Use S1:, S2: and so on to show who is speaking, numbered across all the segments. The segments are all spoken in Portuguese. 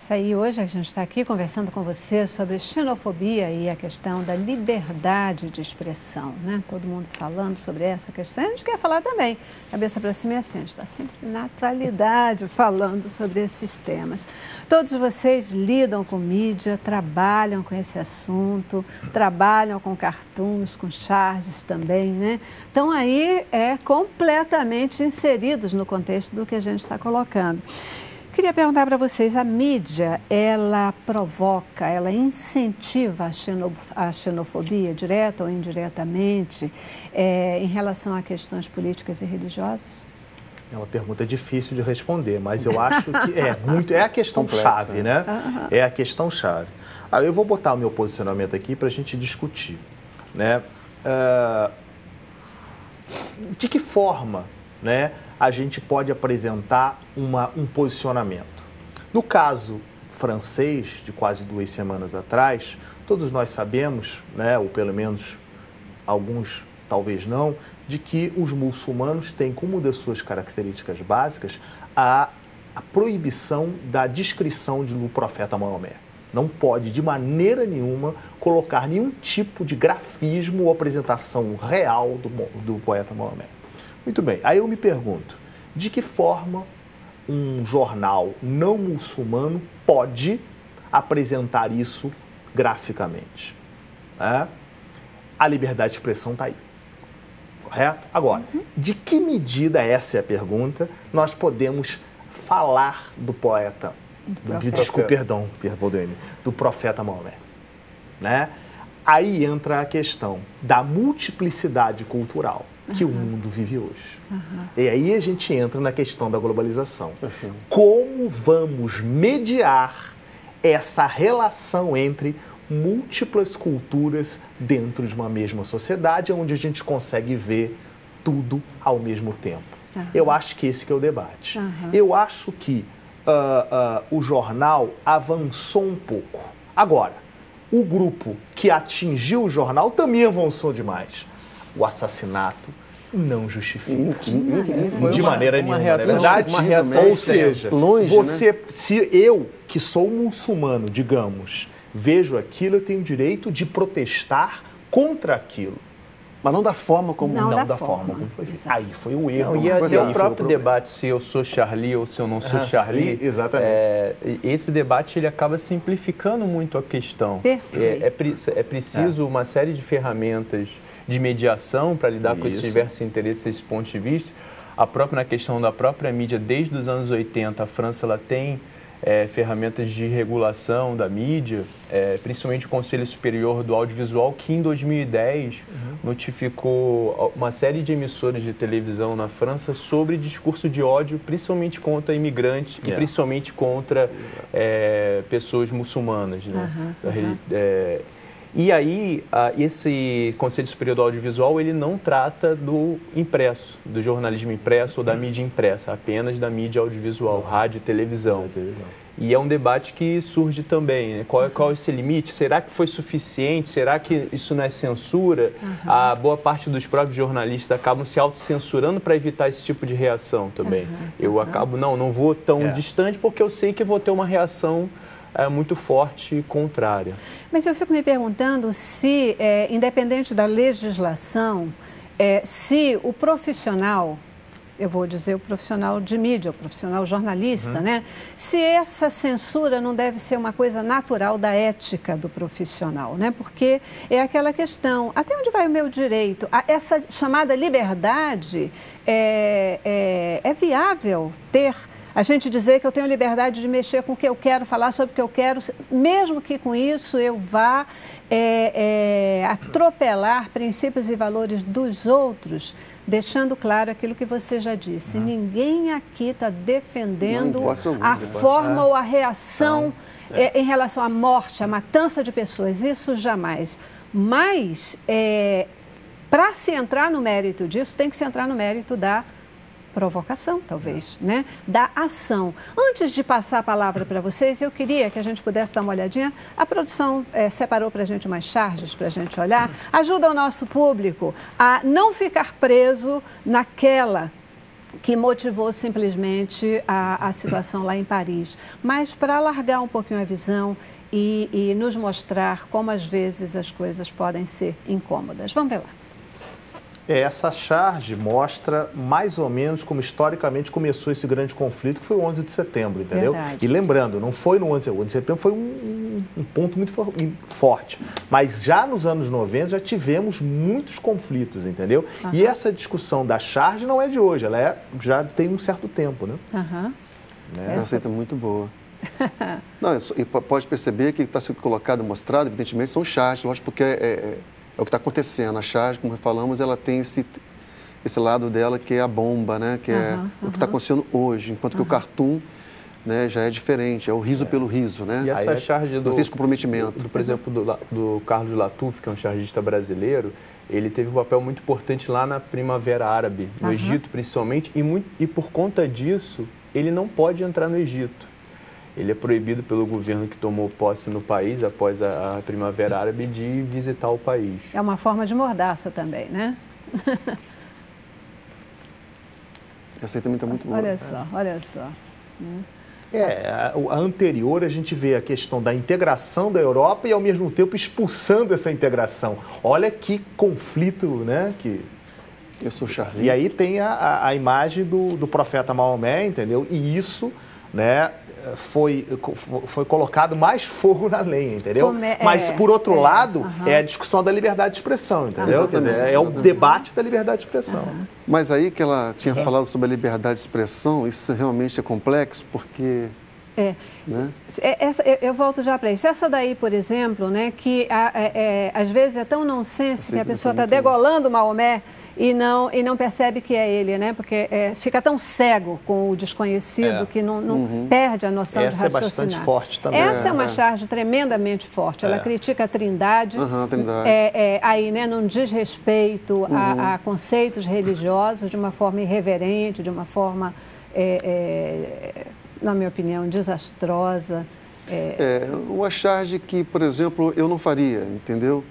S1: Isso aí, hoje a gente está aqui conversando com você sobre xenofobia e a questão da liberdade de expressão, né? Todo mundo falando sobre essa questão. A gente quer falar também, cabeça para cima e assim, a gente está sempre na atualidade falando sobre esses temas. Todos vocês lidam com mídia, trabalham com esse assunto, trabalham com cartoons, com charges também, né? Estão aí completamente inseridos no contexto do que a gente está colocando. Queria perguntar para vocês, a mídia, ela provoca, ela incentiva a xenofobia, direta ou indiretamente, em relação a questões políticas e religiosas?
S2: É uma pergunta difícil de responder, mas eu acho que é a questão chave, né? Uhum. É a questão chave. Eu vou botar o meu posicionamento aqui para a gente discutir, né? De que forma, né, a gente pode apresentar um posicionamento? No caso francês, de quase 2 semanas atrás, todos nós sabemos, né, ou pelo menos alguns talvez não, de que os muçulmanos têm como uma das suas características básicas a proibição da descrição do profeta Maomé. Não pode, de maneira nenhuma, colocar nenhum tipo de grafismo ou apresentação real do poeta Maomé. Muito bem, aí eu me pergunto, de que forma um jornal não muçulmano pode apresentar isso graficamente? A liberdade de expressão está aí, correto? Agora, de que medida, essa é a pergunta, nós podemos falar do poeta, do profeta Maomé, né? Aí entra a questão da multiplicidade cultural que o mundo vive hoje. E aí a gente entra na questão da globalização. Como vamos mediar essa relação entre múltiplas culturas dentro de uma mesma sociedade, onde a gente consegue ver tudo ao mesmo tempo? Eu acho que esse que é o debate. Eu acho que o jornal avançou um pouco. Agora, o grupo que atingiu o jornal também avançou demais. O assassinato não justifica. De maneira nenhuma, é verdade? Ou seja, se eu, que sou muçulmano, digamos, vejo aquilo, eu tenho o direito de protestar contra aquilo.
S3: Mas não da forma como...
S2: Não da forma como foi feito. Aí foi o erro.
S4: E até o próprio debate, se eu sou Charlie ou se eu não sou Charlie.
S2: Exatamente.
S4: Esse debate ele acaba simplificando muito a questão. É preciso uma série de ferramentas de mediação para lidar com esses diversos interesses, esses pontos de vista. Na questão da própria mídia, desde os anos 80, a França ela tem ferramentas de regulação da mídia, principalmente o Conselho Superior do Audiovisual, que em 2010 notificou uma série de emissoras de televisão na França sobre discurso de ódio, principalmente contra imigrantes e principalmente contra pessoas muçulmanas, né? E aí, esse Conselho Superior do Audiovisual, ele não trata do impresso, do jornalismo impresso ou da mídia impressa, apenas da mídia audiovisual, rádio e televisão. E é um debate que surge também, né? Qual é esse limite? Será que foi suficiente? Será que isso não é censura? A boa parte dos próprios jornalistas acabam se autocensurando para evitar esse tipo de reação também. Eu acabo, não vou tão distante porque eu sei que vou ter uma reação muito forte e contrária.
S1: Mas eu fico me perguntando se, independente da legislação, se o profissional, eu vou dizer o profissional de mídia, o profissional jornalista, né? Se essa censura não deve ser uma coisa natural da ética do profissional, né? Porque é aquela questão, até onde vai o meu direito? Essa chamada liberdade, é viável ter... A gente dizer que eu tenho liberdade de mexer com o que eu quero, falar sobre o que eu quero, mesmo que com isso eu vá atropelar princípios e valores dos outros, deixando claro aquilo que você já disse. Ninguém aqui está defendendo a forma ou a reação em relação à morte, à matança de pessoas, isso jamais. Mas, para se entrar no mérito disso, tem que se entrar no mérito da provocação, talvez, né? Da ação. Antes de passar a palavra para vocês, eu queria que a gente pudesse dar uma olhadinha. A produção separou para a gente umas charges para a gente olhar. Ajuda o nosso público a não ficar preso naquela que motivou simplesmente a situação lá em Paris. Mas para alargar um pouquinho a visão e nos mostrar como às vezes as coisas podem ser incômodas. Vamos ver lá.
S2: Essa charge mostra mais ou menos como historicamente começou esse grande conflito, que foi o 11 de setembro, entendeu?
S1: Verdade.
S2: E lembrando, não foi no 11 de setembro, foi um ponto muito forte. Mas já nos anos 90 já tivemos muitos conflitos, entendeu? E essa discussão da charge não é de hoje, ela já tem um certo tempo, né?
S3: Essa receita é muito boa. Não, e pode perceber que está sendo colocado, mostrado, evidentemente, são charges, lógico, porque é o que está acontecendo. A charge, como falamos, ela tem esse lado dela que é a bomba, né? Que é o que está acontecendo hoje, enquanto que o cartoon, né, já é diferente, é o riso pelo riso, né?
S4: E essa charge
S3: não tem esse comprometimento.
S4: Por exemplo, do Carlos Latuf, que é um chargista brasileiro, ele teve um papel muito importante lá na Primavera Árabe, no Egito principalmente, e por conta disso, ele não pode entrar no Egito. Ele é proibido pelo governo que tomou posse no país após a Primavera Árabe de visitar o país.
S1: É uma forma de mordaça também, né?
S3: Essa aí também está muito boa.
S1: Olha só, olha só.
S2: A anterior a gente vê a questão da integração da Europa e ao mesmo tempo expulsando essa integração. Olha que conflito, né?
S3: Eu sou Charlie.
S2: E aí tem a imagem do profeta Maomé, entendeu? E isso, né, foi colocado mais fogo na lenha, entendeu? Mas, por outro lado, é a discussão da liberdade de expressão, entendeu? Quer dizer, é o debate da liberdade de expressão.
S3: Mas aí que ela tinha falado sobre a liberdade de expressão, isso realmente é complexo, porque... Né?
S1: Eu volto já para isso. Essa daí, por exemplo, né, que às vezes é tão nonsense que a pessoa está degolando Maomé e não percebe que é ele, né? Porque fica tão cego com o desconhecido que não perde a noção de raciocinar.
S2: Essa é bastante forte também.
S1: Essa é uma charge tremendamente forte. Ela critica a Trindade, aí, né, num desrespeito a conceitos religiosos de uma forma irreverente, de uma forma, na minha opinião, desastrosa.
S3: Uma charge que, por exemplo, eu não faria, entendeu?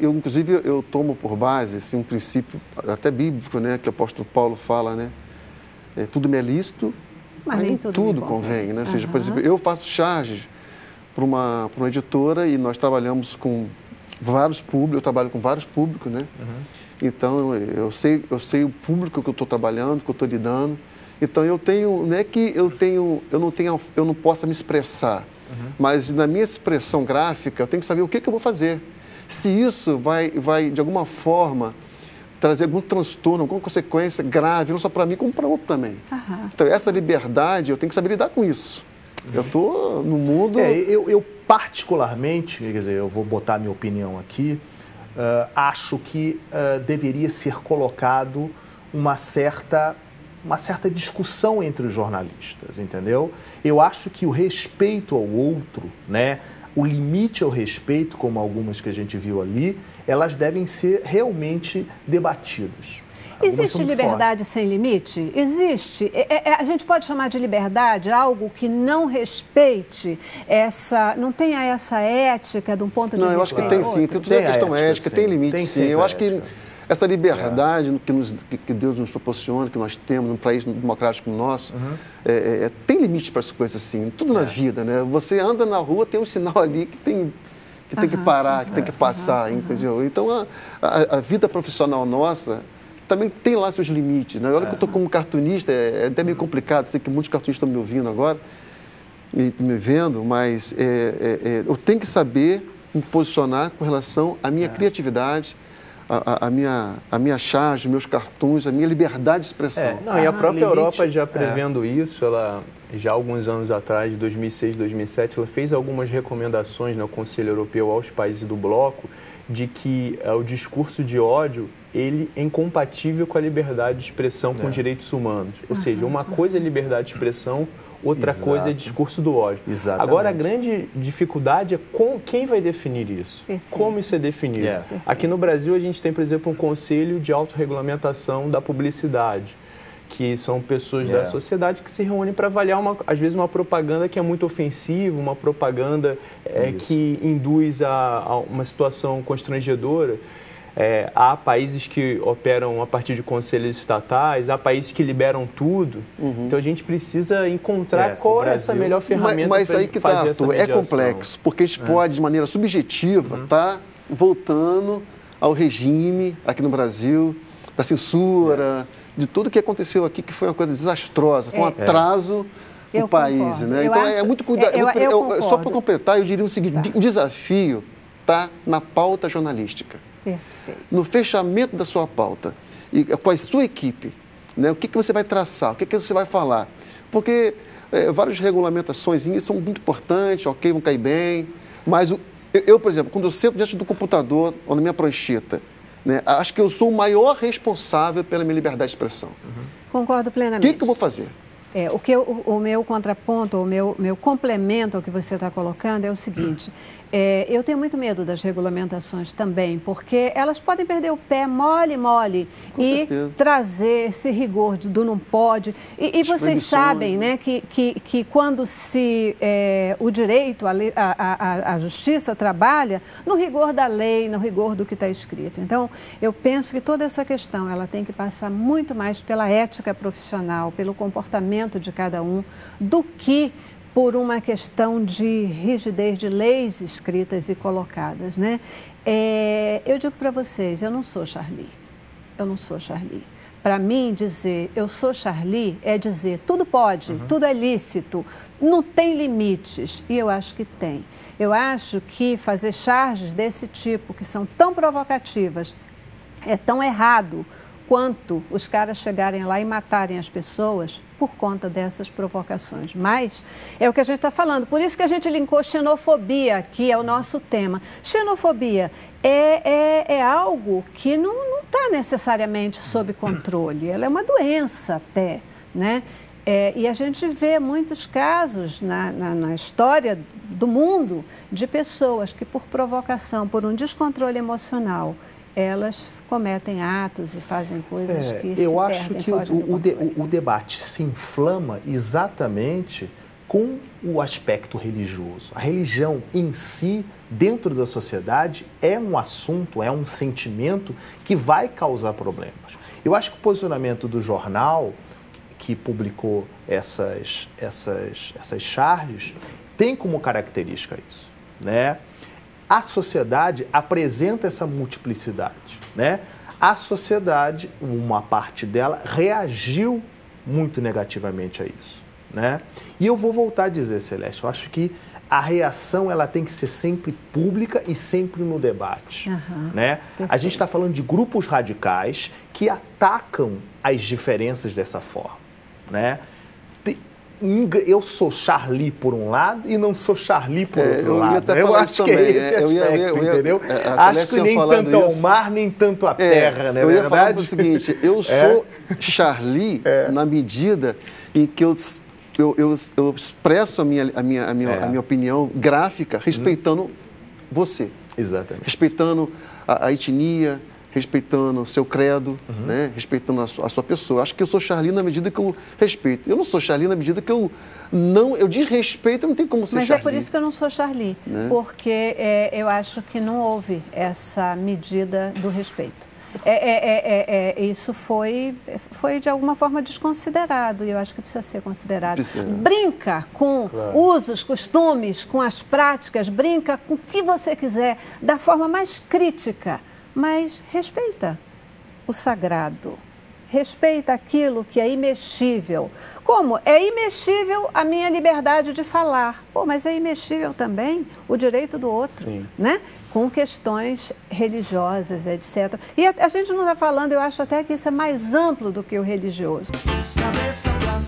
S3: Inclusive, eu tomo por base assim, um princípio até bíblico, né, que o apóstolo Paulo fala, né? Tudo me é lícito, mas nem tudo convém, né? Ou seja, por exemplo, eu faço charges para uma editora e nós trabalhamos com vários públicos, eu trabalho com vários públicos, né? Então, eu sei o público que eu estou trabalhando, que eu estou lidando. Então, eu tenho, não é que eu não possa me expressar, mas na minha expressão gráfica, eu tenho que saber o que eu vou fazer. Se isso vai, de alguma forma, trazer algum transtorno, alguma consequência grave, não só para mim, como para outro também. Então, essa liberdade, eu tenho que saber lidar com isso. Eu estou no mundo...
S2: Eu particularmente, quer dizer, eu vou botar a minha opinião aqui, acho que deveria ser colocado uma certa discussão entre os jornalistas, entendeu? Eu acho que o respeito ao outro, né? O limite ao respeito, como algumas que a gente viu ali, elas devem ser realmente debatidas.
S1: Existe liberdade sem limite? Existe. A gente pode chamar de liberdade algo que não respeite não tenha essa ética de um ponto de vista.
S3: Não, eu acho que tem sim, tem toda a questão ética, tem limite sim. Eu acho que essa liberdade que Deus nos proporciona, que nós temos num país democrático como o nosso, tem limite para as coisas assim, tudo na vida, né? Você anda na rua, tem um sinal ali que tem que parar, que tem que passar, entendeu? Então, a vida profissional nossa também tem lá seus limites, né? Olha que eu estou como cartunista, é até meio complicado, sei que muitos cartunistas estão me ouvindo agora, e me vendo, mas eu tenho que saber me posicionar com relação à minha criatividade, a minha charge, meus cartoons, a minha liberdade de expressão.
S4: E a própria Europa já prevendo isso, ela já há alguns anos atrás, de 2006, 2007, ela fez algumas recomendações no Conselho Europeu aos países do bloco de que o discurso de ódio ele é incompatível com a liberdade de expressão, com direitos humanos. Ou seja, uma coisa é liberdade de expressão, outra coisa é discurso do ódio.
S2: Exatamente.
S4: Agora, a grande dificuldade é quem vai definir isso. Perfeito. Como isso é definido. Aqui no Brasil, a gente tem, por exemplo, um conselho de autorregulamentação da publicidade, que são pessoas da sociedade que se reúnem para avaliar, às vezes, uma propaganda que é muito ofensiva, uma propaganda que induz a uma situação constrangedora. há países que operam a partir de conselhos estatais, há países que liberam tudo. Então a gente precisa encontrar qual é essa melhor ferramenta para fazer essa mediação.
S3: É complexo, porque a gente pode, de maneira subjetiva, estar voltando ao regime aqui no Brasil, da censura, de tudo que aconteceu aqui, que foi uma coisa desastrosa, foi um atraso no país. Né? Então é muito cuidado. Só para completar, eu diria o seguinte: o desafio está na pauta jornalística.
S1: Perfeito.
S3: No fechamento da sua pauta, e com a sua equipe, né? O que você vai traçar, o que você vai falar. Porque várias regulamentações são muito importantes, ok, vão cair bem, mas eu, por exemplo, quando eu sento diante do computador ou na minha prancheta, né, acho que eu sou o maior responsável pela minha liberdade de expressão.
S1: Concordo plenamente.
S3: O que eu vou fazer?
S1: O meu contraponto, o meu complemento ao que você está colocando é o seguinte: eu tenho muito medo das regulamentações também, porque elas podem perder o pé mole e trazer esse rigor do não pode. E vocês sabem, né, que quando o direito, a justiça trabalha no rigor da lei, no rigor do que está escrito. Então, eu penso que toda essa questão ela tem que passar muito mais pela ética profissional, pelo comportamento de cada um, do que por uma questão de rigidez de leis escritas e colocadas, né? Eu digo para vocês, eu não sou Charlie. Eu não sou Charlie. Para mim, dizer eu sou Charlie é dizer tudo pode, tudo é lícito, não tem limites. E eu acho que tem. Eu acho que fazer charges desse tipo, que são tão provocativas, é tão errado quanto os caras chegarem lá e matarem as pessoas por conta dessas provocações. Mas é o que a gente está falando. Por isso que a gente linkou xenofobia, que é o nosso tema. Xenofobia é algo que não está necessariamente sob controle. Ela é uma doença até, né? E a gente vê muitos casos na história do mundo de pessoas que, por provocação, por um descontrole emocional, elas cometem atos e fazem coisas que se
S2: eu acho que o debate se inflama exatamente com o aspecto religioso. A religião em si, dentro da sociedade, é um assunto, é um sentimento que vai causar problemas. Eu acho que o posicionamento do jornal que publicou essas charges tem como característica isso, né? A sociedade apresenta essa multiplicidade, né? A sociedade, uma parte dela, reagiu muito negativamente a isso, né? E eu vou voltar a dizer, Celeste, eu acho que a reação ela tem que ser sempre pública e sempre no debate, né? A gente está falando de grupos radicais que atacam as diferenças dessa forma, né? Eu sou Charlie por um lado e não sou Charlie por outro lado. Eu acho que é esse aspecto, entendeu? Acho que nem tanto ao mar, nem tanto à terra, né?
S3: Eu ia falar o seguinte, eu sou Charlie na medida em que eu expresso a minha opinião gráfica respeitando você.
S2: Exatamente.
S3: Respeitando a etnia, respeitando o seu credo, né? Respeitando a sua pessoa. Acho que eu sou Charlie na medida que eu respeito. Eu não sou Charlie na medida que eu desrespeito, não tem como ser Charlie.
S1: Mas é por isso que eu não sou Charlie, né? Porque eu acho que não houve essa medida do respeito. Isso foi de alguma forma desconsiderado e eu acho que precisa ser considerado. Brinca com usos, costumes, com as práticas, brinca com o que você quiser, da forma mais crítica. Mas respeita o sagrado, respeita aquilo que é imexível. Como? É imexível a minha liberdade de falar. Mas é imexível também o direito do outro, né? Com questões religiosas, etc. E a gente não está falando, eu acho até que isso é mais amplo do que o religioso. Cabeça pra